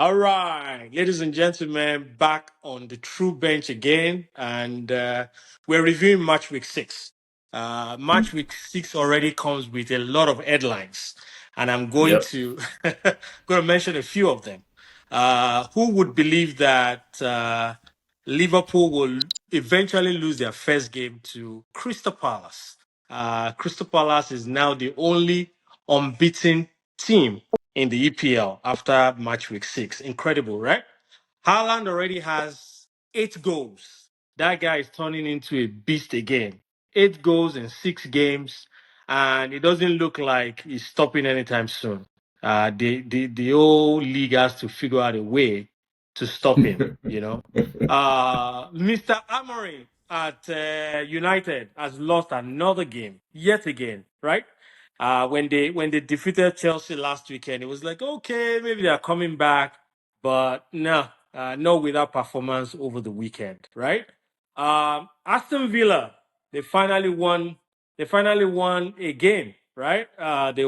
All right, ladies and gentlemen, back on the true bench again, and we're reviewing match week 6. Match week 6 already comes with a lot of headlines, and I'm going Yep. to going to mention a few of them. Who would believe that Liverpool will eventually lose their first game to Crystal Palace? Crystal Palace is now the only unbeaten team in the EPL after match week 6. Incredible, right? Haaland already has 8 goals. That guy is turning into a beast again. 8 goals in 6 games, and it doesn't look like he's stopping anytime soon. The whole league has to figure out a way to stop him. Mr. Amorim at United has lost another game yet again, right? When they defeated Chelsea last weekend, it was like, okay, maybe they're coming back, but no, no without performance over the weekend, right? Aston Villa, they finally won. They finally won a game, right? They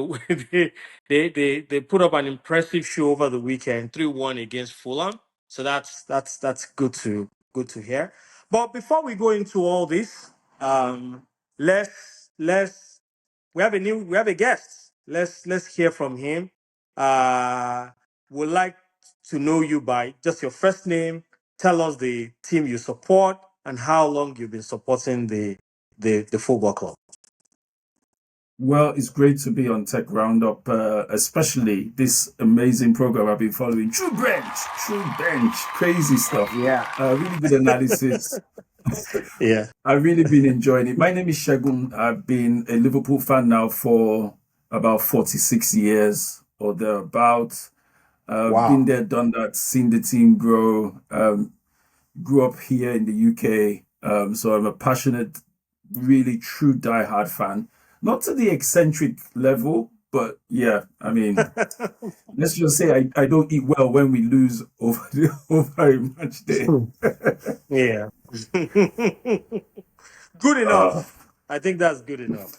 they put up an impressive show over the weekend, 3-1 against Fulham. So that's good to hear. But before we go into all this, let's we have a guest. Let's hear from him. Would like to know you by just your first name. Tell us the team you support and how long you've been supporting the football club. Well, it's great to be on Tech Roundup, especially this amazing program I've been following. True bench, crazy stuff. Yeah. Really good analysis. Yeah. I've really been enjoying it. My name is Segun. I've been a Liverpool fan now for about 46 years or thereabout. Been Wow. there, done that, seen the team grow. Grew up here in the UK, so I'm a passionate, really true diehard fan. Not to the eccentric level, but yeah, I mean, let's just say I don't eat well when we lose over over a match day. Yeah. Good Uh, enough. I think that's good enough.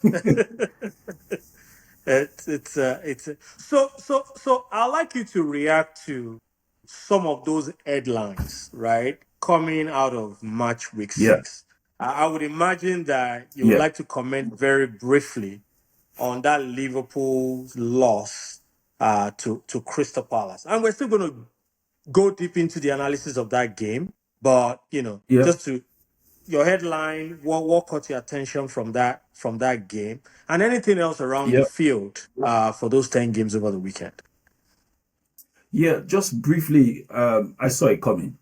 So I'd like you to react to some of those headlines, right? Coming out of match week yeah, 6. I would imagine that you would yeah, like to comment very briefly on that Liverpool's loss to Crystal Palace. And we're still going to go deep into the analysis of that game, but yeah, just to your headline, what caught your attention from that game, and anything else around the yeah, field for those 10 games over the weekend. yeah. Just briefly, I saw it coming.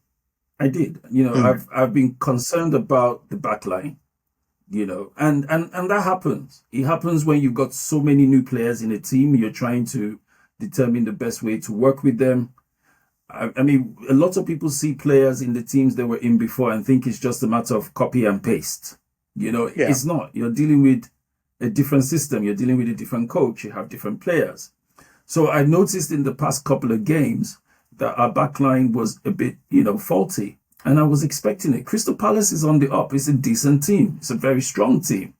I did. Mm. I've been concerned about the back line. And that happens. It happens when you've got so many new players in a team. You're trying to determine the best way to work with them. I mean, a lot of people see players in the teams they were in before and think it's just a matter of copy and paste. Yeah. It's not. You're dealing with a different system. You're dealing with a different coach. You have different players. So I noticed in the past couple of games that our backline was a bit, faulty. And I was expecting it. Crystal Palace is on the up. It's a decent team. It's a very strong team.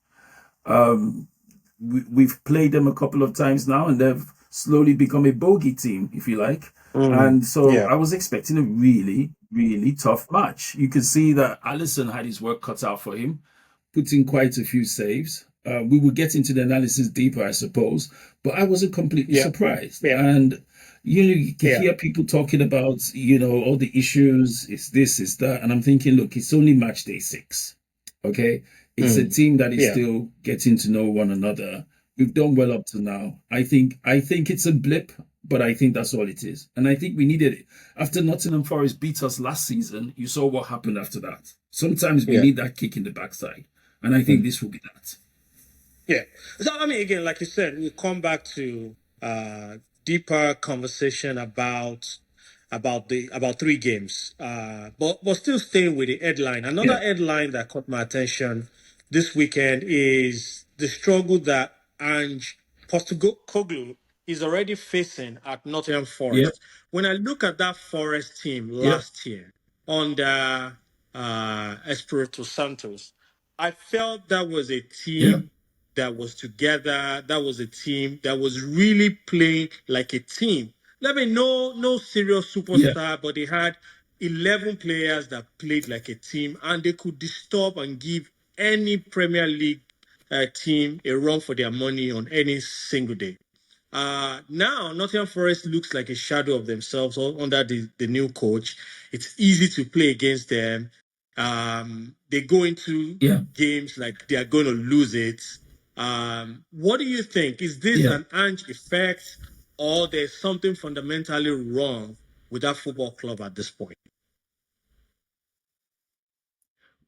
We've played them a couple of times now, and they've slowly become a bogey team, if you like. Mm. And so Yeah. I was expecting a really, really tough match. You could see that Allison had his work cut out for him, put in quite a few saves. We will get into the analysis deeper, I suppose, but I wasn't completely Yeah. surprised. Yeah. And you can Yeah. hear people talking about, all the issues, it's this, it's that. And I'm thinking, look, it's only match day 6. Okay. It's a Mm. team that is Yeah. still getting to know one another. We've done well up to now. I think it's a blip, but I think that's all it is. And I think we needed it. After Nottingham Forest beat us last season, you saw what happened after that. Sometimes we Yeah. need that kick in the backside. And I think Mm. this will be that. Yeah. So I mean, again, like you said, we'll come back to deeper conversation about 3 games. But still staying with the headline. Another Yeah. headline that caught my attention this weekend is the struggle that Ange Postecoglou is already facing at Nottingham Yeah. Forest. When I look at that Forest team Yeah. last year under Espirito Santos, I felt that was a Yeah. team that was together. That was a team that was really playing like a team. I mean, no serious Yeah, superstar, but they had 11 players that played like a team, and they could disturb and give any Premier League team a run for their money on any single day. Now, Nottingham Forest looks like a shadow of themselves under the new coach. It's easy to play against them. They go into yeah, games like they are going to lose it. What do you think? Is this yeah. an Ange effect, or there's something fundamentally wrong with that football club at this point?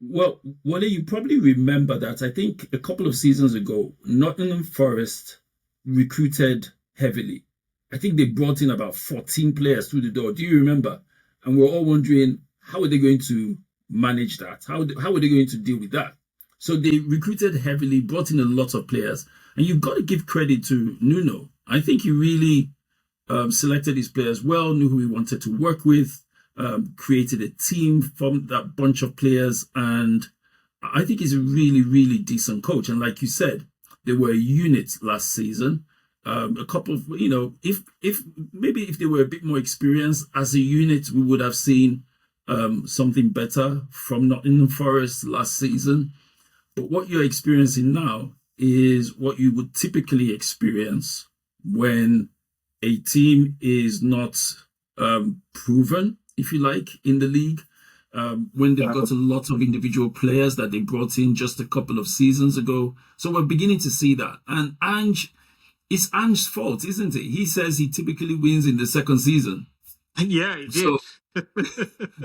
Well, Wale, you probably remember that I think a couple of seasons ago, Nottingham Forest recruited heavily. I think they brought in about 14 players through the door. Do you remember? And we're all wondering how are they going to manage that? How are they going to deal with that? So they recruited heavily, brought in a lot of players, and you've got to give credit to Nuno. I think he really selected his players well, knew who he wanted to work with, created a team from that bunch of players. And I think he's a really, really decent coach. And like you said, they were units last season. A couple of, if maybe if they were a bit more experienced as a unit, we would have seen something better from Nottingham Forest last season. But what you're experiencing now is what you would typically experience when a team is not proven, if you like, in the league. When they've got a lot of individual players that they brought in just a couple of seasons ago. So we're beginning to see that. And it's Ange's fault, isn't it? He says he typically wins in the second season. Yeah, he did. So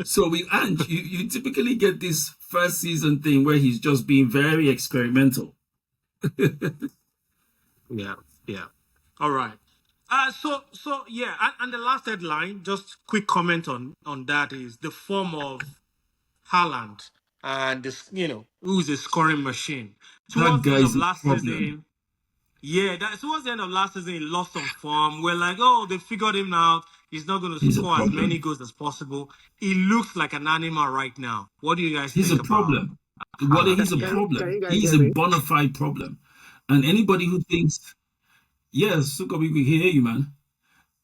so with Ange, you typically get this first season thing where he's just being very experimental. Yeah, yeah. All right. So yeah, and the last headline, just quick comment on that is the form of Haaland and this, who's a scoring machine. That Towards the end guy's of a last problem. season, yeah, towards the end of last season, he lost some form. We're like, oh, they figured him out. He's not going to He's a score as many problem. goals as possible. He looks like an animal right now. What do you guys He's a think about problem. Wally, Haaland? he's a Yeah, Can problem. you guys He's hear a me? bona fide problem. And anybody who thinks, yes, Suka, we can hear you, man.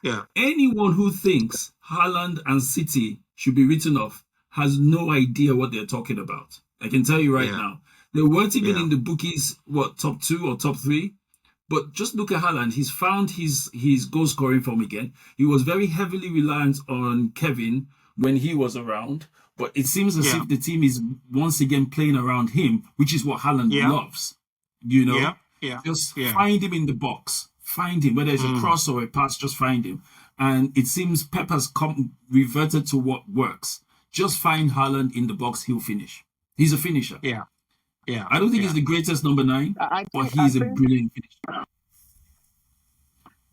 yeah, Anyone who thinks Haaland and City should be written off has no idea what they're talking about. I can tell you right yeah, now. They weren't even yeah, in the bookies, top two or top three. But just look at Haaland. He's found his goal scoring form again. He was very heavily reliant on Kevin when he was around. But it seems as yeah, if the team is once again playing around him, which is what Haaland yeah, loves. You yeah, know, yeah, just yeah. find him in the box. Find him. Whether it's a Mm, cross or a pass, just find him. And it seems Pep has reverted to what works. Just find Haaland in the box, he'll finish. He's a finisher. yeah, yeah, I don't think he's yeah, the greatest number nine, I but think I he's a think brilliant finisher.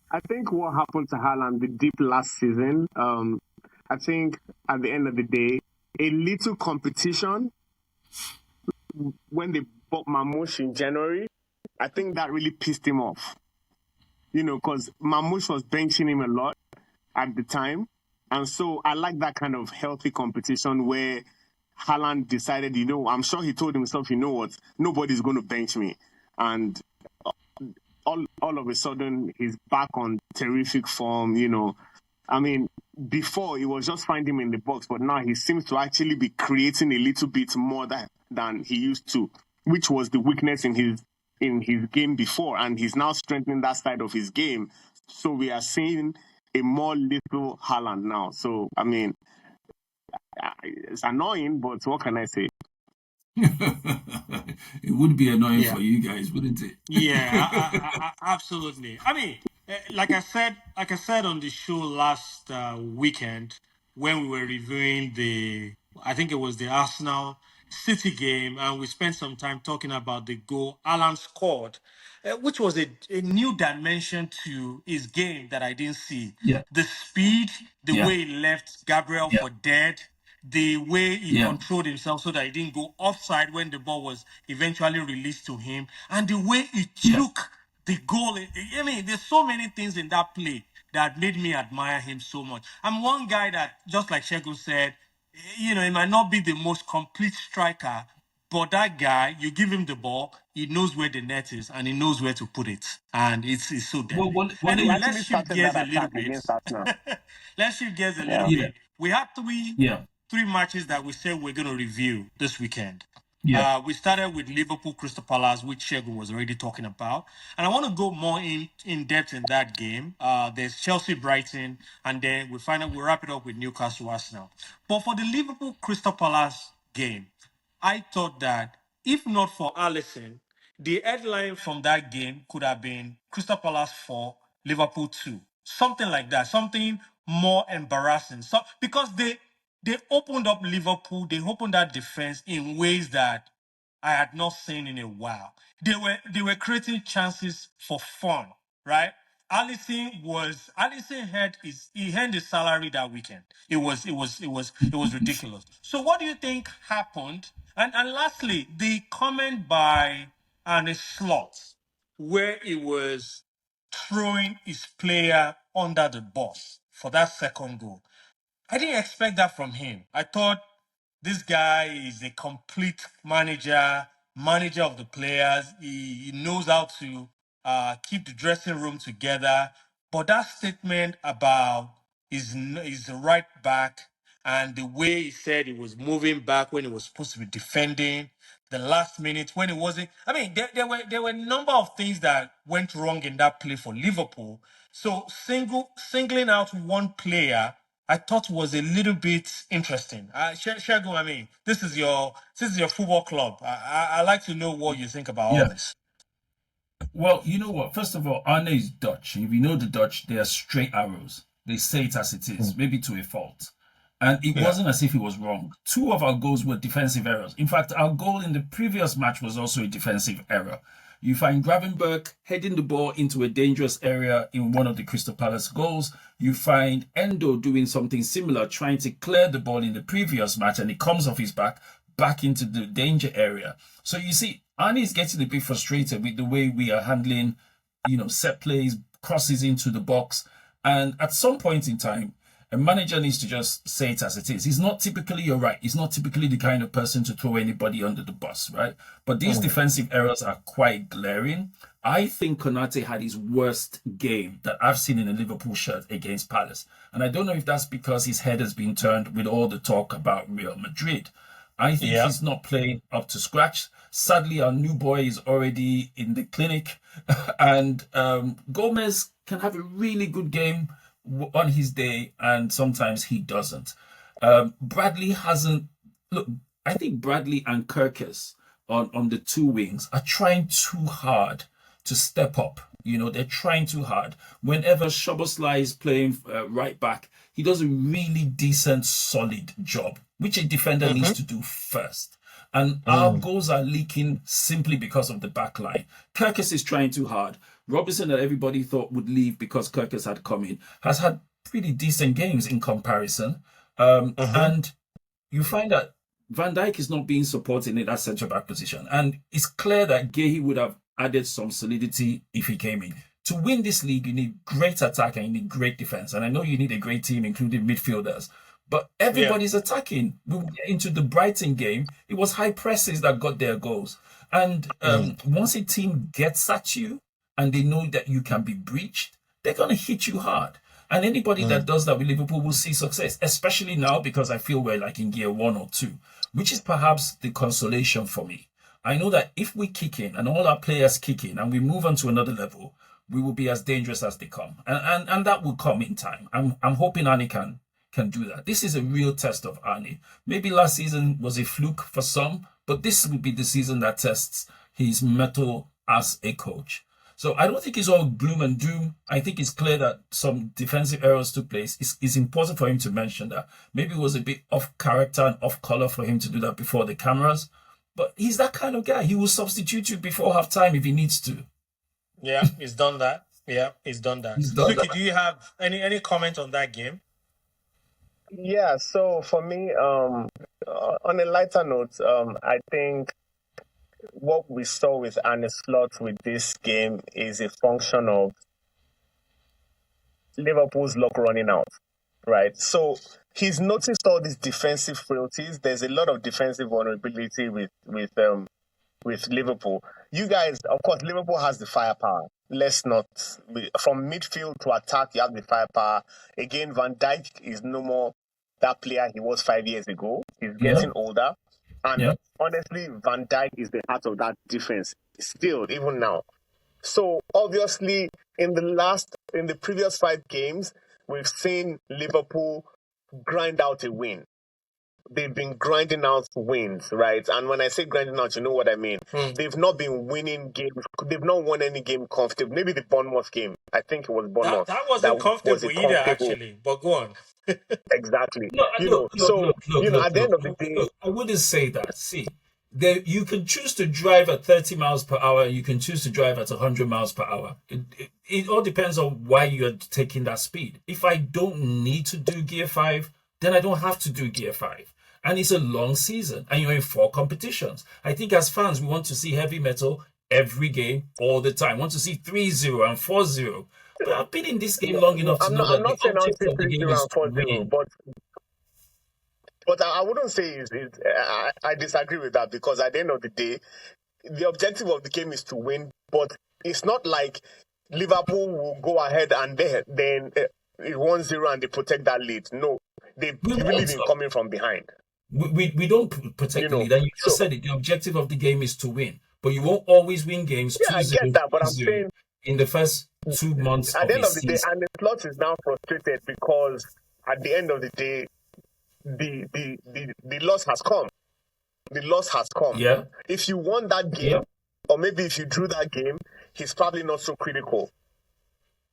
I think what happened to Haaland the deep last season. I think at the end of the day, a little competition when they bought Mamouche in January, I think that really pissed him off. Because Mamouche was benching him a lot at the time, and so I like that kind of healthy competition where Haaland decided, I'm sure he told himself, you know what, nobody's going to bench me, and all of a sudden he's back on terrific form. I mean, before it was just find him in the box, but now he seems to actually be creating a little bit more than he used to, which was the weakness in his game before, and he's now strengthening that side of his game. So we are seeing a more little Haaland now. So I mean, it's annoying, but what can I say? It would be annoying yeah. for you guys, wouldn't Yeah, it? absolutely. I mean, like I said on the show last weekend when we were reviewing I think it was the Arsenal City game, and we spent some time talking about the goal Alan scored, which was a new dimension to his game that I didn't see. Yeah, The speed, the yeah, way he left Gabriel yeah, for dead, the way he yeah, controlled himself so that he didn't go offside when the ball was eventually released to him, and the way he yeah. took the goal. I mean, there's so many things in that play that made me admire him so much. I'm one guy that, just like Segun said, he might not be the most complete striker, but that guy, you give him the ball, he knows where the net is and he knows where to put it, and it's so deadly. What do He Anyway, you? actually let's shift started gears that a little attack bit. against Arsenal. Let's shift gears a little Yeah. Yeah, bit. We have three yeah, matches that we said we're going to review this weekend. yeah, We started with Liverpool Crystal Palace, which Segun was already talking about, and I want to go more in depth in that game. There's Chelsea Brighton, and then we wrap it up with Newcastle Arsenal. But for the Liverpool Crystal Palace game, I thought that if not for Alisson, the headline from that game could have been Crystal Palace 4, Liverpool 2. Something like that. Something more embarrassing. So because they opened up Liverpool, they opened that defense in ways that I had not seen in a while. They were creating chances for fun, right? Allison earned his salary that weekend. It was ridiculous. So what do you think happened? And lastly, the comment by Arne Slot, where he was throwing his player under the bus for that second goal. I didn't expect that from him. I thought this guy is a complete manager of the players. He knows how to keep the dressing room together. But that statement about his right back and the way he said he was moving back when he was supposed to be defending, the last minute when it wasn't. I mean, there were a number of things that went wrong in that play for Liverpool. So singling out one player, I thought was a little bit interesting. Segun, I mean, this is your football club. I like to know what you think about all yeah. this. Well, you know what? First of all, Arne is Dutch. If you know the Dutch, they are straight arrows. They say it as it is, maybe to a fault. And it Yeah. wasn't as if he was wrong. Two of our goals were defensive errors. In fact, our goal in the previous match was also a defensive error. You find Gravenberg heading the ball into a dangerous area in one of the Crystal Palace goals. You find Endo doing something similar, trying to clear the ball in the previous match, and it comes off his back into the danger area. So you see, Arnie is getting a bit frustrated with the way we are handling, set plays, crosses into the box. And at some point in time, a manager needs to just say it as it is. He's not typically, you're right, he's not typically the kind of person to throw anybody under the bus, right? But these defensive errors are quite glaring. I think Konate had his worst game that I've seen in a Liverpool shirt against Palace. And I don't know if that's because his head has been turned with all the talk about Real Madrid. I think he's not playing up to scratch. Sadly, our new boy is already in the clinic. And Gomez can have a really good game on his day, and sometimes he doesn't. Bradley hasn't. Look, I think Bradley and Kirkes on the two wings are trying too hard to step up. They're trying too hard. Whenever Szoboszlai is playing right back, he does a really decent, solid job, which a defender needs to do first. And our goals are leaking simply because of the back line. Kirkes is trying too hard. Robinson, that everybody thought would leave because Kirkes had come in, has had pretty decent games in comparison. And you find that Van Dijk is not being supported in that centre back position. And it's clear that Gehi would have added some solidity if he came in. To win this league, you need great attack and you need great defense. And I know you need a great team, including midfielders. But everybody's attacking. We get into the Brighton game, it was high presses that got their goals. And once a team gets at you and they know that you can be breached, they're going to hit you hard. And anybody that does that with Liverpool will see success, especially now because I feel we're like in gear 1 or 2, which is perhaps the consolation for me. I know that if we kick in and all our players kick in and we move on to another level, we will be as dangerous as they come. And that will come in time. I'm hoping Arnie can do that. This is a real test of Arnie. Maybe last season was a fluke for some, but this will be the season that tests his mettle as a coach. So I don't think it's all gloom and doom. I think it's clear that some defensive errors took place. It's important for him to mention that. Maybe it was a bit off character and off color for him to do that before the cameras. But he's that kind of guy. He will substitute you before halftime if he needs to. Yeah, he's done that. Sukkie, do you have any comment on that game? Yeah, so for me, on a lighter note, I think what we saw with Arne Slot with this game is a function of Liverpool's luck running out, right? So he's noticed all these defensive frailties. There's a lot of defensive vulnerability with with Liverpool. You guys, of course, Liverpool has the firepower. Let's not from midfield to attack. You have the firepower. Again, Van Dijk is no more that player he was 5 years ago. He's getting older, and honestly, Van Dijk is the heart of that defense still, even now. So obviously, in the previous 5 games, we've seen Liverpool grind out a win. They've been grinding out wins, right? And when I say grinding out, you know what I mean. They've not been winning games. They've not won any game comfortable. Maybe the Bournemouth game. I think it was Bournemouth. That wasn't comfortable either, actually. But go on. Exactly. Look, at the end of the day, I wouldn't say that. See, you can choose to drive at 30 miles per hour. You can choose to drive at 100 miles per hour. It all depends on why you're taking that speed. If I don't need to do gear 5, then I don't have to do gear 5. And it's a long season, and you're in 4 competitions. I think as fans, we want to see heavy metal every game, all the time. We want to see 3-0 and 4-0. But I've been in this game long enough to know that the object of the game is to win. But I wouldn't say I disagree with that, because at the end of the day, the objective of the game is to win. But it's not like Liverpool will go ahead and then 1-0 and they protect that lead. No, they believe in coming from behind. We don't protect the lead. And you just said it. The objective of the game is to win. But you won't always win games 2-0, I get that, but I'm saying in the first 2 months at the end of the day, and the slot is now frustrated because at the end of the day, the loss has come. The loss has come. Yeah. If you won that game, or maybe if you drew that game, he's probably not so critical.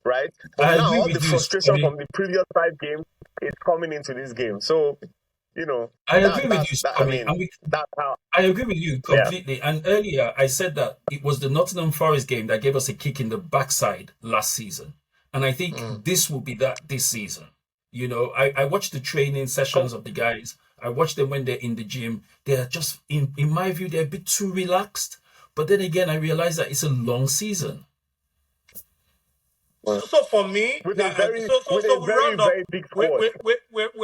Right? But now all the frustration from the previous 5 games is coming into this game. So, I agree with you. I agree with you completely. Yeah. And earlier I said that it was the Nottingham Forest game that gave us a kick in the backside last season. And I think this will be that this season. I watched the training sessions of the guys. I watch them when they're in the gym. They're just, in my view, they're a bit too relaxed. But then again, I realize that it's a long season. So for me, we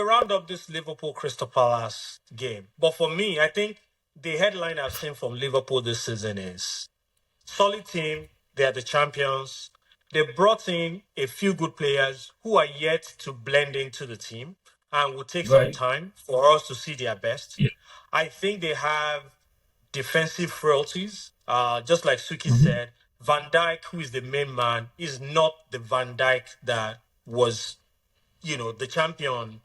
round up this Liverpool Crystal Palace game. But for me, I think the headline I've seen from Liverpool this season is solid team. They are the champions. They brought in a few good players who are yet to blend into the team and will take some time for us to see their best. Yeah. I think they have defensive frailties. Just like Sukkie said, Van Dijk, who is the main man, is not the Van Dijk that was, the champion,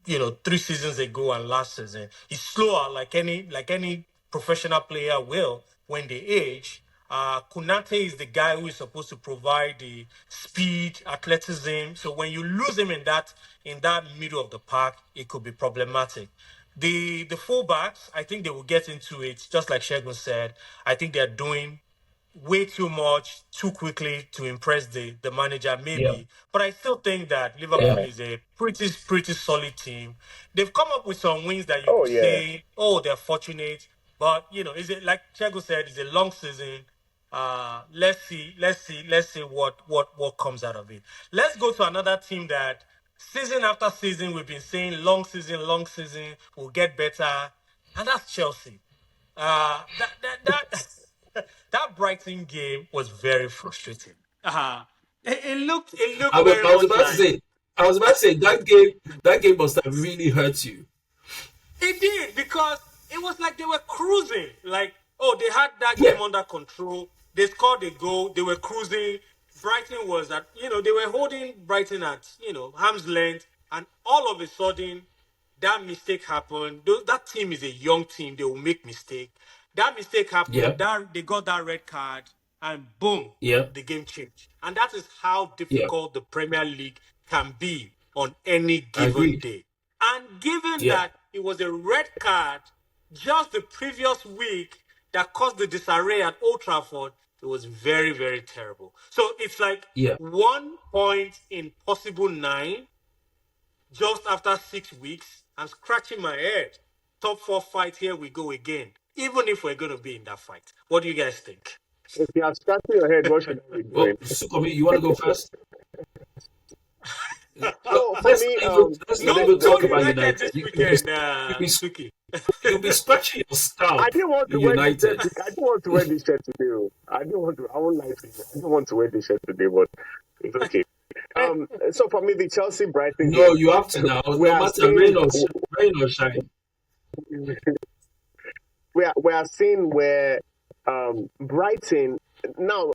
3 seasons ago and last season. He's slower, like any professional player will when they age. Konate is the guy who is supposed to provide the speed, athleticism. So when you lose him in that middle of the park, it could be problematic. The fullbacks, I think they will get into it, just like Segun said. I think they're doing way too much too quickly to impress the manager, maybe. Yeah. But I still think that Liverpool is a pretty solid team. They've come up with some wins that you could say, they're fortunate. But is it like Segun said, it's a long season. Let's see what comes out of it. Let's go to another team that season after season we've been saying long season will get better, and that's Chelsea. That Brighton game was very frustrating. It looked. I was about to say that game must have really hurt you. It did, because it was like they were cruising. Like, they had that game under control. They scored a goal. They were cruising. Brighton was at, they were holding Brighton at, arm's length. And all of a sudden, that mistake happened. That team is a young team. They will make mistakes. That mistake happened. Yeah. They got that red card. And boom, the game changed. And that is how difficult the Premier League can be on any given day. And given that it was a red card just the previous week that caused the disarray at Old Trafford, it was very, very terrible. So it's like 1 point in possible 9 just after 6 weeks. I'm scratching my head. Top 4 fight, here we go again. Even if we're going to be in that fight. What do you guys think? If you are scratching your head, what should I be doing? Sukkie, you want to go first? For me, let's talk about United. This weekend, Sukkie. You'll be scratching your scalp I didn't want to in wear this shirt. United. I didn't want to wear this shirt today. Oh. I didn't want to. I won't lie to you. I didn't want to wear this shirt today, but it's okay. So for me, the Chelsea Brighton No, game, you have to now. we No are matter seeing rain or shine. we are seeing where Brighton now.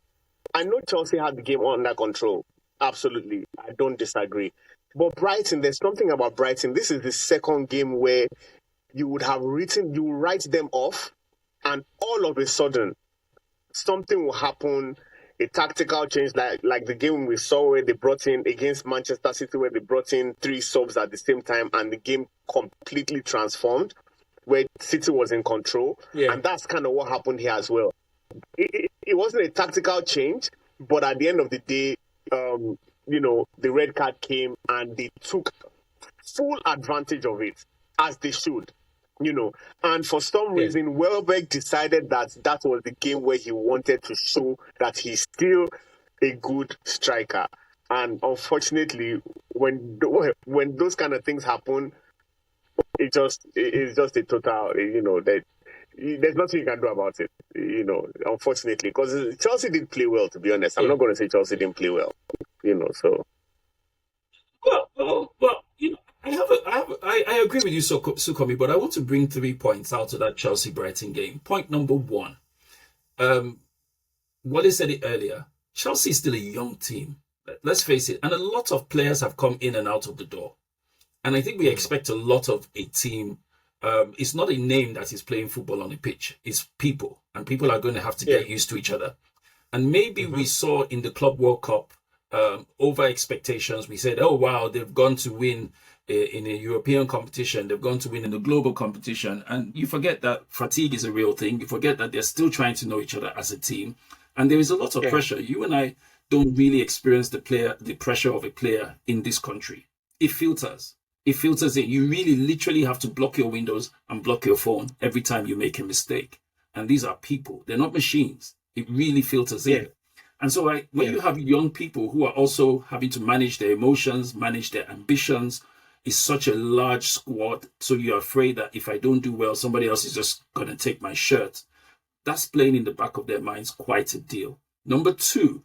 I know Chelsea had the game under control. Absolutely, I don't disagree. But Brighton, there's something about Brighton. This is the second game where you write them off, and all of a sudden, something will happen, a tactical change, like the game we saw where they brought in against Manchester City, where they brought in 3 subs at the same time, and the game completely transformed, where City was in control. Yeah. And that's kind of what happened here as well. It wasn't a tactical change, but at the end of the day, the red card came and they took full advantage of it, as they should. And for some reason, Welbeck decided that was the game where he wanted to show that he's still a good striker. And unfortunately, when those kind of things happen, it's just a total, that there's nothing you can do about it, unfortunately, because Chelsea did play well, to be honest. I'm not going to say Chelsea didn't play well, so. Well, I agree with you, Sukomi, but I want to bring 3 points out of that Chelsea-Brighton game. Point number 1. Wally said it earlier. Chelsea is still a young team. Let's face it. And a lot of players have come in and out of the door. And I think we expect a lot of a team. It's not a name that is playing football on the pitch. It's people. And people are going to have to get used to each other. And maybe we saw in the Club World Cup, over expectations. We said, oh, wow, they've gone to win in a European competition. They've gone to win in a global competition. And you forget that fatigue is a real thing. You forget that they're still trying to know each other as a team. And there is a lot of pressure. You and I don't really experience the pressure of a player in this country. It filters. It filters in. You really literally have to block your windows and block your phone every time you make a mistake. And these are people. They're not machines. It really filters in. And so when you have young people who are also having to manage their emotions, manage their ambitions, it's such a large squad. So you're afraid that if I don't do well, somebody else is just going to take my shirt. That's playing in the back of their minds quite a deal. Number 2,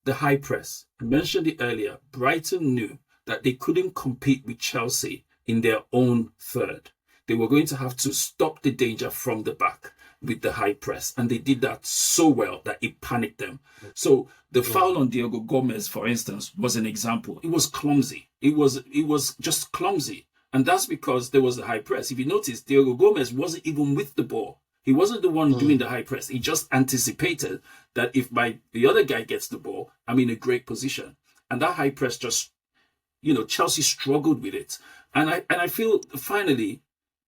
the high press. I mentioned it earlier. Brighton knew that they couldn't compete with Chelsea in their own third. They were going to have to stop the danger from the back with the high press. And they did that so well that it panicked them. So the foul on Diego Gomez, for instance, was an example. It was clumsy. It was just clumsy. And that's because there was a high press. If you notice, Diego Gomez wasn't even with the ball. He wasn't the one doing the high press. He just anticipated that if the other guy gets the ball, I'm in a great position. And that high press just, Chelsea struggled with it. And I feel finally,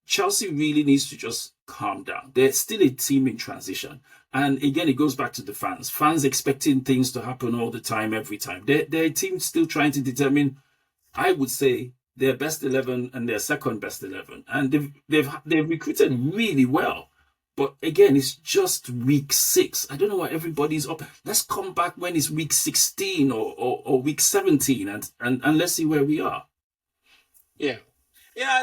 Chelsea really needs to just calm down. They're still a team in transition. And again, it goes back to the fans. Fans expecting things to happen all the time, every time. They're a team still trying to determine, I would say, their best 11 and their second best 11. And they've recruited really well. But again, it's just week 6. I don't know why everybody's up. Let's come back when it's week 16 or week 17 and let's see where we are. Yeah.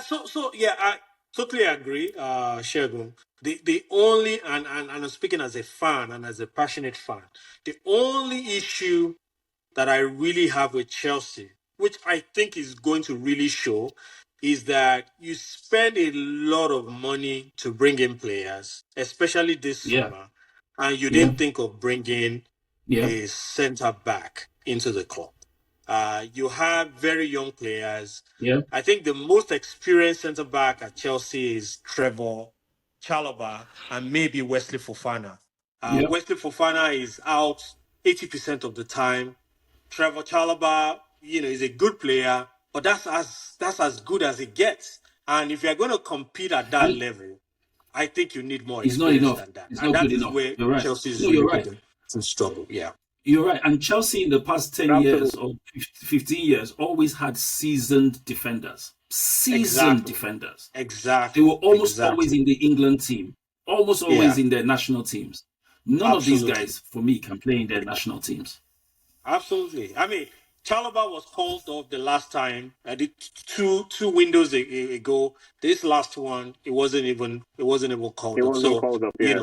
So I totally agree, Segun. The only and I'm speaking as a fan and as a passionate fan, the only issue that I really have with Chelsea, which I think is going to really show, is that you spend a lot of money to bring in players, especially this summer, and you didn't think of bringing a centre back into the club. You have very young players. I think the most experienced centre back at Chelsea is Trevor Chalobah and maybe Wesley Fofana. Wesley Fofana is out 80% of the time. Trevor Chalobah, is a good player, but that's as good as it gets. And if you're going to compete at that level, I think you need more experience than that. It's and not that good is enough. where You're right. Chelsea's you're right. to struggle. Yeah. You're right. And Chelsea in the past 10 years or 15 years always had seasoned defenders. Defenders. Exactly. They were almost always in the England team. Almost always in their national teams. None of these guys, for me, can play in their national teams. Absolutely. I mean, Chalobah was called off the last time. I did two windows ago. This last one, it wasn't even It called up. wasn't So called up, yeah.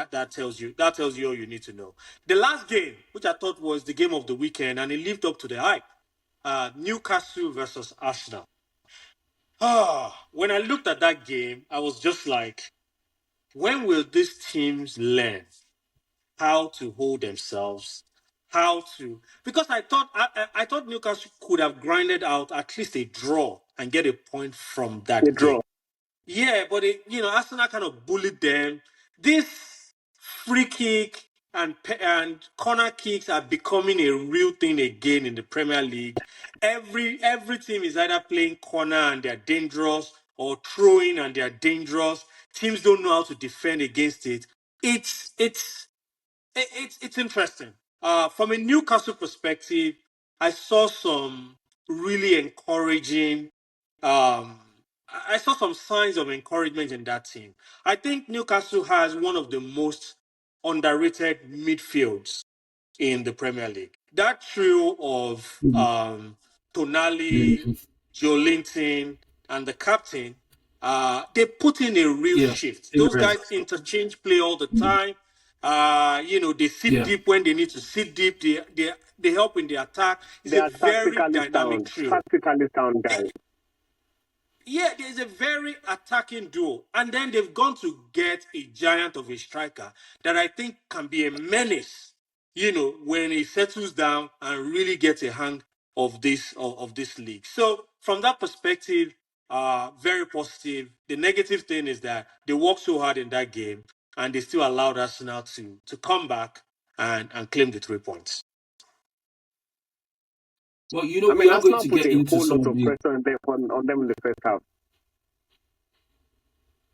that tells you all you need to know. The last game, which I thought was the game of the weekend, and it lived up to the hype. Newcastle versus Arsenal. When I looked at that game, I was just like, when will these teams learn how to hold themselves, because I thought Newcastle could have grinded out at least a draw and get a point from A that draw. game. Yeah, but Arsenal kind of bullied them. This free kick and corner kicks are becoming a real thing again in the Premier League. Every team is either playing corner and they're dangerous, or throwing and they're dangerous. Teams don't know how to defend against it. It's interesting. From a Newcastle perspective, I saw some really encouraging. I saw some signs of encouragement in that team. I think Newcastle has one of the most underrated midfields in the Premier League. That trio of Tonali, Joe Linton, and the captain, they put in a real Yeah. shift. Those guys interchange play all the time. They sit Yeah. deep when they need to sit deep. They help in the attack. It's They a are very tactically dynamic sound. trio. Tactically sound guys. Yeah, there's a very attacking duo. And then they've gone to get a giant of a striker that I think can be a menace, when he settles down and really gets a hang of this league. So from that perspective, very positive. The negative thing is that they worked so hard in that game and they still allowed Arsenal to come back and claim the 3 points. Well, I we mean, are going Arsenal to put get a into whole some lot of of the. pressure on them in the first half.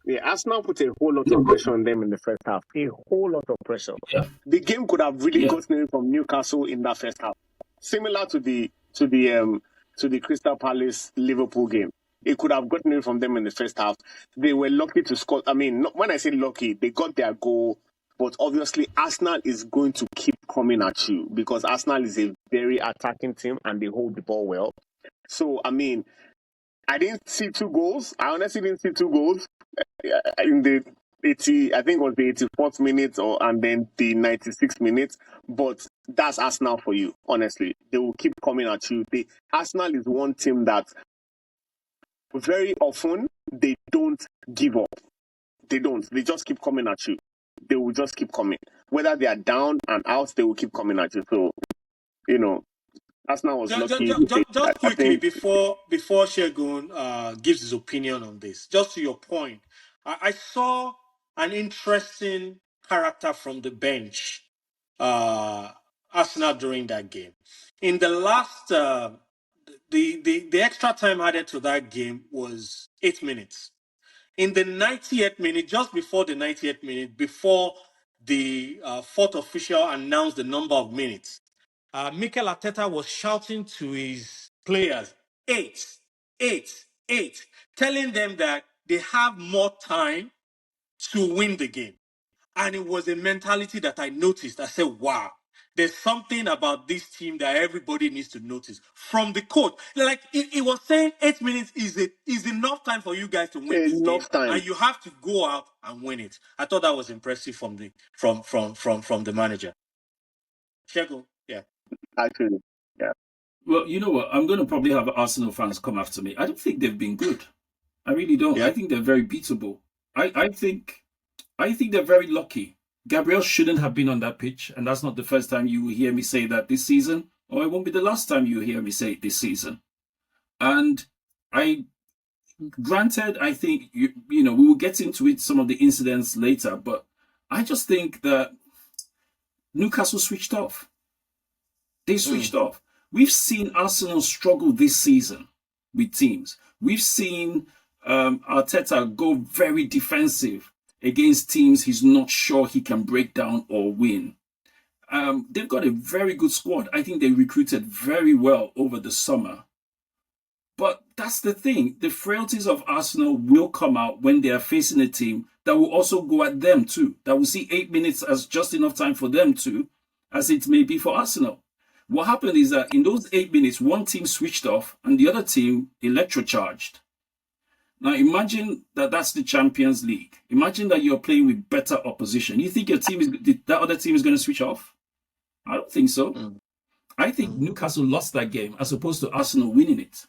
Yeah, Arsenal put a whole lot of pressure on them in the first half. A whole lot of pressure. Yeah. The game could have really gotten away from Newcastle in that first half. Similar to the Crystal Palace Liverpool game. It could have gotten away from them in the first half. They were lucky to score. I mean, when I say lucky, they got their goal. But obviously, Arsenal is going to keep coming at you because Arsenal is a very attacking team and they hold the ball well. So, I mean, I didn't see 2 goals. I honestly didn't see 2 goals in the 80. I think it was the 84th minute and then the 96th minute. But that's Arsenal for you. Honestly, they will keep coming at you. Arsenal is one team that very often they don't give up. They don't. They just keep coming at you. They will just keep coming. Whether they are down and out, they will keep coming at you. So, Arsenal was lucky. Just I quickly think before Segun gives his opinion on this, just to your point, I saw an interesting character from the bench, Arsenal during that game. In the last, the extra time added to that game was 8 minutes. In the 90th minute, just before the 90th minute, before the fourth official announced the number of minutes, Mikel Arteta was shouting to his players, 8, 8, 8, telling them that they have more time to win the game. And it was a mentality that I noticed. I said, wow, there's something about this team that everybody needs to notice. From the coach, like it was saying 8 minutes is enough time for you guys to win this game. enough time. And you have to go out and win it. I thought that was impressive from the manager. Segun, yeah. Actually, yeah. Well, you know what? I'm going to probably have Arsenal fans come after me. I don't think they've been good. I really don't. Yeah. I think they're very beatable. I think they're very lucky. Gabriel shouldn't have been on that pitch, and that's not the first time you will hear me say that this season, or it won't be the last time you hear me say it this season. And granted, I think we will get into it, some of the incidents later, but I just think that Newcastle switched off. They switched off. We've seen Arsenal struggle this season with teams. We've seen Arteta go very defensive against teams he's not sure he can break down or win. They've got a very good squad. I think they recruited very well over the summer. But that's the thing. The frailties of Arsenal will come out when they are facing a team that will also go at them too. That will see 8 minutes as just enough time for them too, as it may be for Arsenal. What happened is that in those 8 minutes, one team switched off and the other team electrocharged. Now imagine that that's the Champions League. Imagine that you're playing with better opposition. You think that other team is going to switch off? I don't think so. I think Newcastle lost that game as opposed to Arsenal winning it.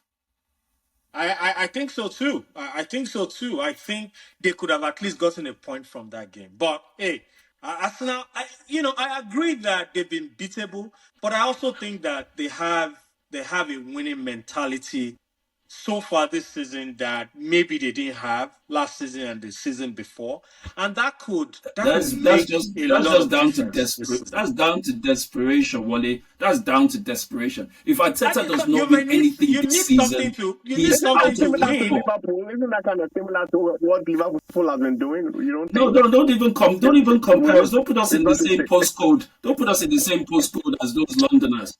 I think so too. I think so too. I think they could have at least gotten a point from that game. But hey, Arsenal, I agree that they've been beatable, but I also think that they have a winning mentality so far this season that maybe they didn't have last season and the season before, and that could That's make just a lot of down to difference this season. That's down to desperation, Wale. That's down to desperation. If Arteta does you not may win need- anything you this need something season, to- you he's need something out to of win. Liverpool, isn't that kind of similar to what Liverpool has been doing? You don't think? No, don't even compare us. Don't put us in the same postcode. Don't put us in the same postcode as those Londoners.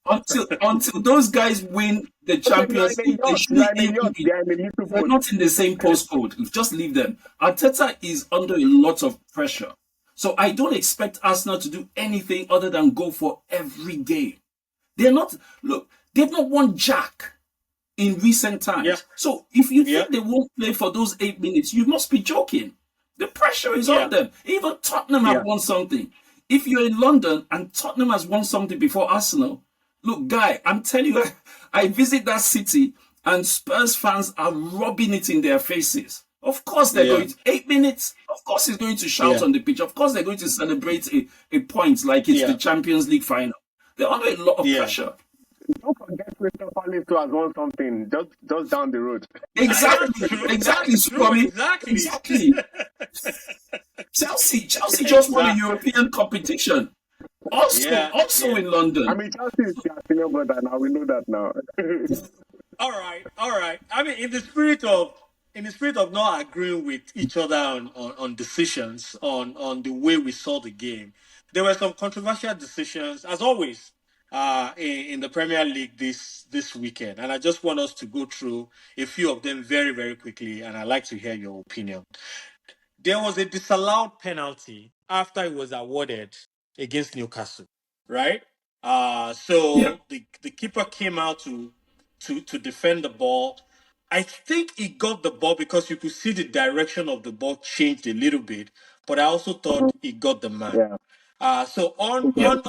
Until those guys win the Champions League, they shouldn't even be. They're not in the same postcode. Just leave them. Arteta is under a lot of pressure. So I don't expect Arsenal to do anything other than go for every game. They've not won jack in recent times. Yeah. So if you think they won't play for those 8 minutes, you must be joking. The pressure is on them. Even Tottenham have won something. If you're in London and Tottenham has won something before Arsenal, look, guy, I'm telling you, I visit that city and Spurs fans are rubbing it in their faces. Of course they're going to 8 minutes. Of course he's going to shout on the pitch. Of course they're going to celebrate a point like it's the Champions League final. They're under a lot of pressure. Don't forget Crystal Palace too has won something just down the road. Exactly, Sukkie. Exactly. Chelsea just won a European competition. Also in London. I mean, Chelsea is their senior brother now. We know that now. All right. I mean, in the spirit of not agreeing with each other on decisions on the way we saw the game, there were some controversial decisions, as always, in the Premier League this weekend, and I just want us to go through a few of them very, very quickly, and I'd like to hear your opinion. There was a disallowed penalty after it was awarded against Newcastle, right? So the keeper came out to defend the ball. I think he got the ball because you could see the direction of the ball changed a little bit, but I also thought he got the man. Yeah. So on field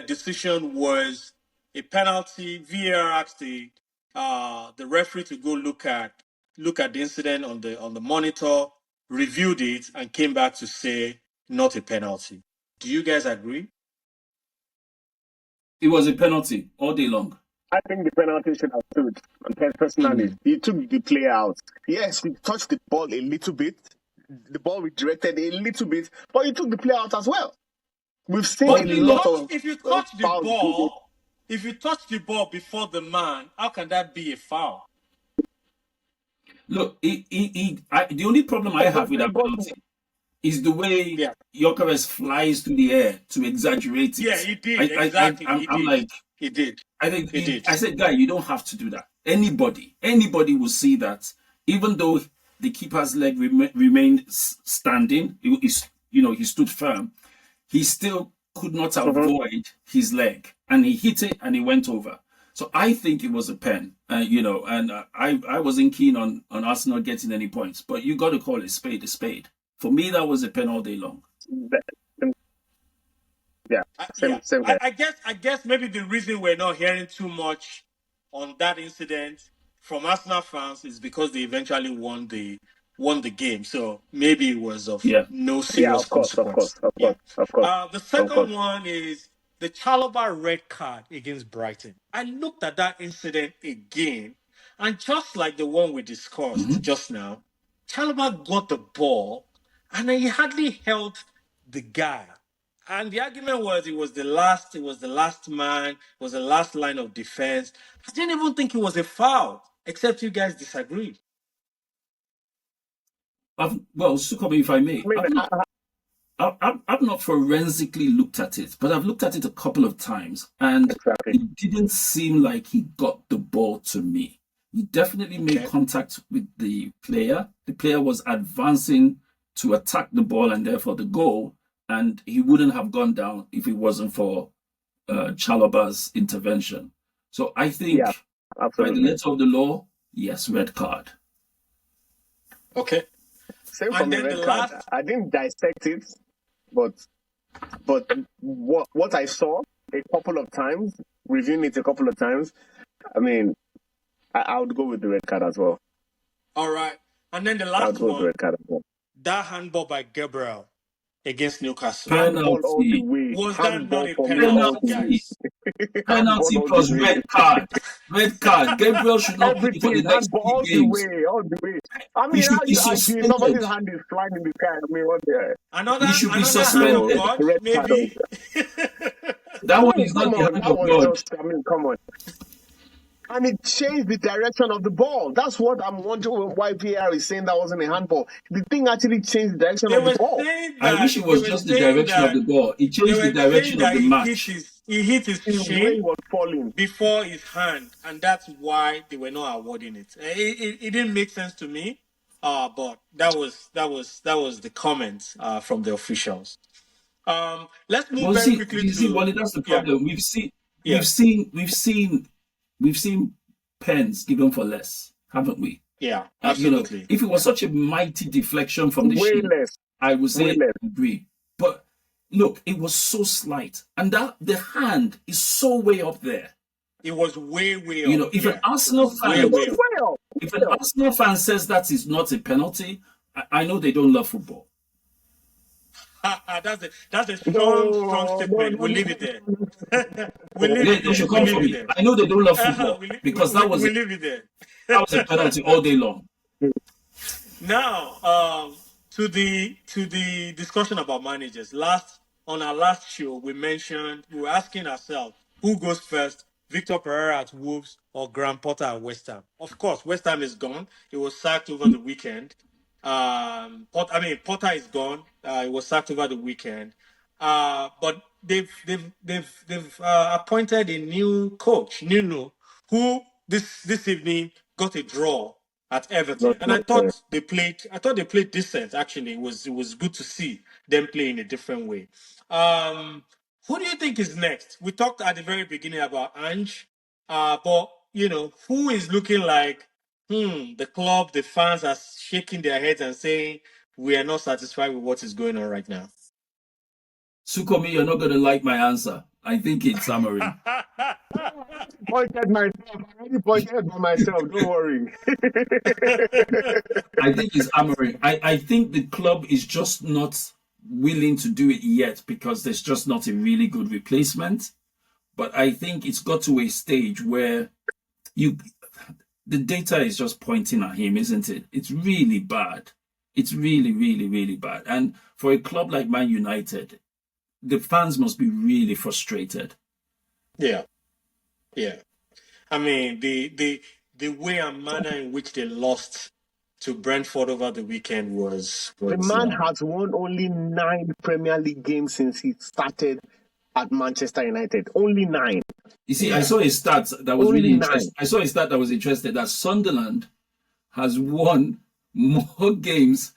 decision was a penalty. VAR asked the referee to go look at the incident on the monitor, reviewed it, and came back to say not a penalty. Do you guys agree? It was a penalty all day long. I think the penalty should have stood. Personally, he took the player out. Yes, he touched the ball a little bit. The ball redirected a little bit, but he took the player out as well. We've seen a lot of. If you touch the ball before the man, how can that be a foul? Look, the only problem I have with that penalty is the way Gyökeres flies through the air to exaggerate it. Yeah, he did. Exactly. He did. I think I said, guy, you don't have to do that. Anybody will see that, even though the keeper's leg remained standing, he stood firm, he still could not avoid his leg, and he hit it and he went over. So I think it was a pen, and I wasn't keen on Arsenal getting any points, but you got to call a spade a spade. For me, that was a pen all day long. Same I guess maybe the reason we're not hearing too much on that incident from Arsenal fans is because they eventually won the game. So maybe it was of no serious consequence. Of course. The second one is the Chalobah red card against Brighton. I looked at that incident again, and just like the one we discussed just now, Chalobah got the ball and he hardly held the guy. And the argument was it was the last man, it was the last line of defense. I didn't even think it was a foul, except you guys disagreed. Well, Sukkie, if I may, I've not forensically looked at it, but I've looked at it a couple of times, and it didn't seem like he got the ball to me. He definitely made contact with the player. The player was advancing to attack the ball and therefore the goal, and he wouldn't have gone down if it wasn't for Chaloba's intervention. So I think by the Absolutely. letter of the law, yes, red card. Okay. Same for And me, then the red card. last, I didn't dissect it, but what I saw a couple of times, reviewing it a couple of times, I mean, I would go with the red card as well. all right. And then the I would last go with the one, red card as well. that handball by Gabriel against Newcastle. Handball all the Penalty. way. Was that not Handball a for me all penalty, the way. guys? Penalty Handball all plus the way. red card. Red card. Gabriel should not play for the Everything, next handball 3 all the games. way, all the way. I He mean, should how be you agree somebody's suspended. hand is flying in the sky? I mean, what the Another He should be another hand of suspended. no God, red card. maybe. That I one mean, is come not the on, hand that of was God. just. I mean, come on. And it changed the direction of the ball. That's what I'm wondering why VR is saying that wasn't a handball. The thing actually changed the direction They of the were ball. saying I that wish it was just the direction of the ball. It they changed the were direction saying of that the match. he hit his The way he shin was falling. before his hand, and that's why they were not awarding it. It didn't make sense to me, but that was the comment from the officials. Let's move Well, very see, quickly you see, to Wally, that's the problem. We've yeah seen pens given for less, haven't we? yeah absolutely. If it was such a mighty deflection from the Way shin, less. I would say Way less. agree. But look, it was so slight, and that the hand is so way up there. It was way up. If an Arsenal fan, way up. Well, if an Arsenal fan says that is not a penalty, I know they don't love football. That's a strong statement. We'll leave it there. They should come for me. I know they don't love football because that was we'll leave it there. that was a penalty all day long. Now, to the discussion about managers. On our last show, we were asking ourselves who goes first, Victor Pereira at Wolves or Graham Potter at West Ham. Of course, West Ham is gone. He was sacked over the weekend. Potter is gone. He was sacked over the weekend. But they've appointed a new coach, Nuno, who this evening got a draw at Everton, and I thought they played decent. Actually, it was good to see them play in a different way. Who do you think is next? We talked at the very beginning about Ange, but who is looking like the club, the fans are shaking their heads and saying we are not satisfied with what is going on right now. Sukomi, you're not going to like my answer. I think it's Amorim. Pointed myself. I already pointed by myself. Don't worry. I think it's Amorim. I think the club is just not willing to do it yet because there's just not a really good replacement. But I think it's got to a stage where the data is just pointing at him, isn't it? It's really bad. It's really, really, really bad. And for a club like Man United, the fans must be really frustrated. Yeah. I mean, the way and manner in which they lost to Brentford over the weekend was the man has won only 9 Premier League games since he started at Manchester United. Only 9. You see, I saw a stat that was really interesting. I saw a stat that was interesting that Sunderland has won more games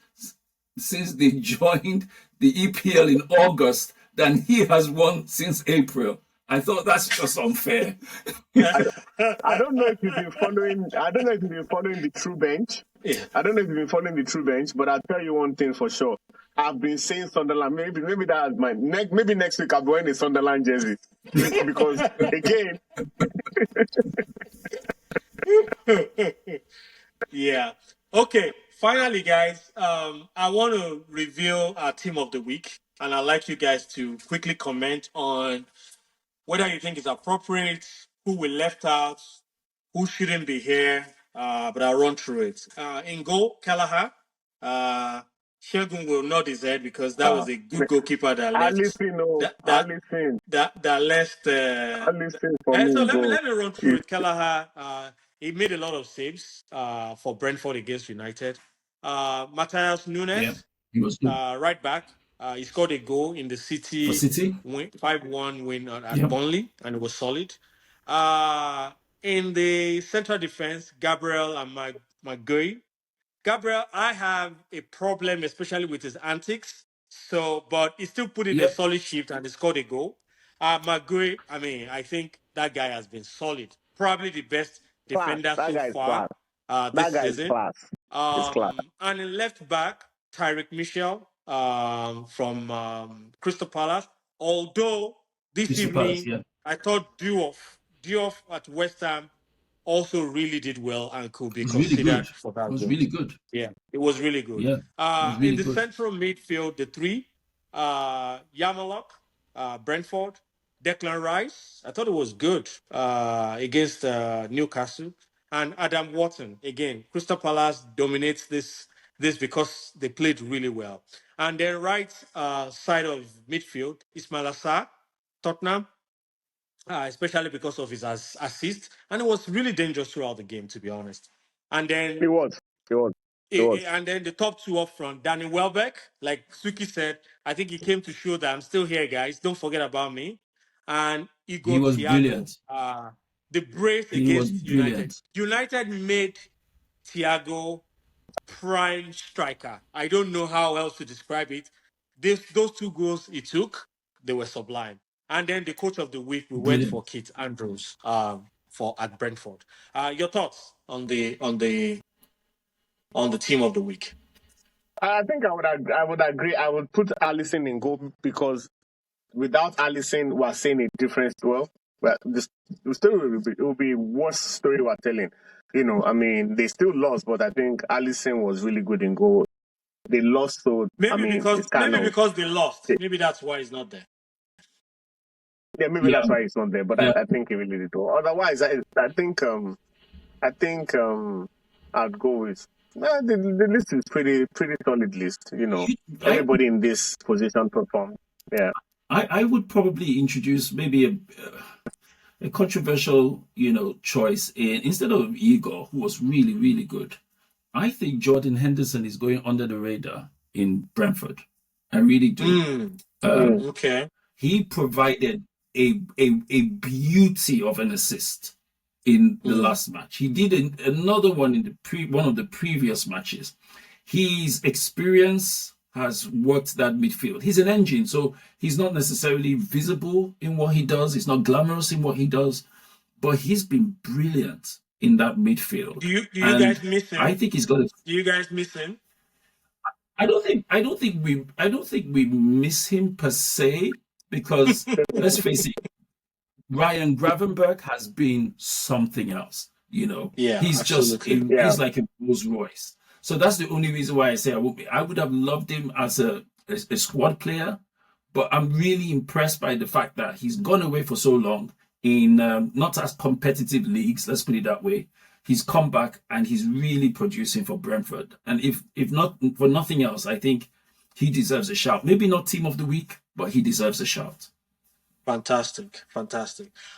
since they joined the EPL in August than he has won since April. I thought that's just unfair. I don't know if you've been following. I don't know if you've been following the True Bench. Yeah. I don't know if you've been following the True Bench, but I'll tell you one thing for sure. I've been saying Sunderland. Maybe that's my maybe next week I'll be wearing a Sunderland jersey because again. Yeah. Okay. Finally, guys, I want to reveal our team of the week, and I'd like you guys to quickly comment on whether you think it's appropriate, who we left out, who shouldn't be here. But I'll run through it. In goal, Kelleher. Segun will nod his head because that was a good goalkeeper that left. That left. For me, so let me run through it. Kelleher, he made a lot of saves for Brentford against United. Matthias Nunes, he was good. right back. He scored a goal in the City 5-1 win at Burnley, and it was solid. In the central defense, Gabriel and Maguire. Gabriel, I have a problem, especially with his antics. So, but he still put in a Yep. solid shift and he scored a goal. Maguire, I mean, I think that guy has been solid. Probably the best Class. defender That so guy is far class. this That guy is season. class. It's class. And in left back, Tyrick Michel from Crystal Palace. Although this Crystal Palace, evening, yeah. I thought Diouf at West Ham also really did well and could be It was really good. considered for It that was goal. really good. Yeah, it was really good. Yeah. It was In really the good. central midfield, the three, Yamalok, Brentford, Declan Rice. I thought it was good against Newcastle, and Adam Wharton again. Crystal Palace dominates this because they played really well. And then right side of midfield, Ismail Assar, Tottenham, especially because of his assist, and it was really dangerous throughout the game, to be honest. And then It was. It was. It was. and then the top two up front, Danny Welbeck, like Suki said, I think he came to show that I'm still here, guys. Don't forget about me. And He Igor was Thiago, brilliant. the brace He was against United. brilliant. United made Thiago prime striker. I don't know how else to describe it. Those two goals he took, they were sublime. And then the coach of the week, we went for Brilliant. Keith Andrews for at Brentford. Your thoughts on the team of the week? I think I would agree. I would put Allison in goal because without Allison, we're seeing a difference. Well, the story will be worse story we're telling. You know, I mean, they still lost, but I think Allison was really good in goal. They lost, so I Maybe mean, because it's kind of they lost. Maybe that's why he's not there. yeah. Maybe Yeah. that's why it's not there. But Yeah. I think he really did well. Otherwise, I think I'd go with. The list is pretty solid list. You know, everybody in this position performed. Yeah. I would probably introduce maybe a controversial, choice instead of Igor, who was really, really good. I think Jordan Henderson is going under the radar in Brentford. I really do. Okay. He provided a beauty of an assist in the last match. He did another one in one of the previous matches. His experience has worked that midfield. He's an engine, so he's not necessarily visible in what he does. He's not glamorous in what he does, but he's been brilliant in that midfield. Do you And guys miss him? I think he's got. Do you guys miss him? I don't think we miss him per se because let's face it, Ryan Gravenberg has been something else. Yeah, He's absolutely. he's like a Rolls Royce. So that's the only reason why I say I would have loved him as a squad player, but I'm really impressed by the fact that he's gone away for so long in not as competitive leagues. Let's put it that way. He's come back and he's really producing for Brentford. And if not for nothing else, I think he deserves a shout. Maybe not team of the week, but he deserves a shout. Fantastic.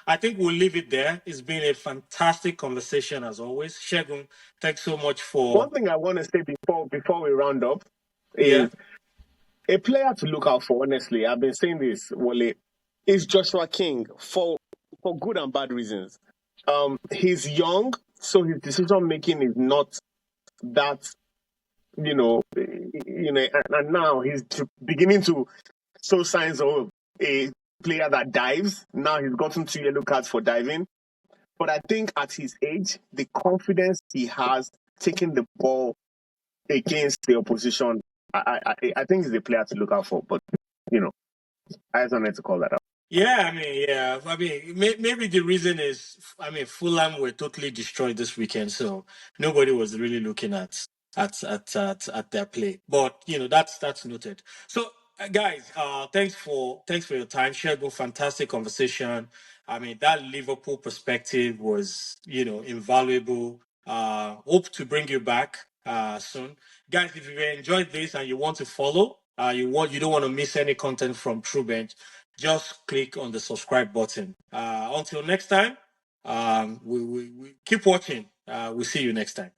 I think we'll leave it there. It's been a fantastic conversation as always. Segun, thanks so much for. One thing I want to say before we round up is a player to look out for. Honestly, I've been saying this, Wale, is Joshua King for good and bad reasons. He's young, so his decision making is not that, and now he's beginning to show signs of a player that dives. Now he's gotten 2 yellow cards for diving. But I think at his age, the confidence he has taking the ball against the opposition, I think he's a player to look out for. But, I just wanted to call that out. Yeah, maybe the reason is, Fulham were totally destroyed this weekend, so nobody was really looking at their play. But that's noted. So, guys, thanks for your time. Shagun, fantastic conversation. That Liverpool perspective was invaluable. Hope to bring you back soon, guys. If you enjoyed this and you want to follow, you don't want to miss any content from True Bench, just click on the subscribe button. Until next time, we keep watching. We'll see you next time.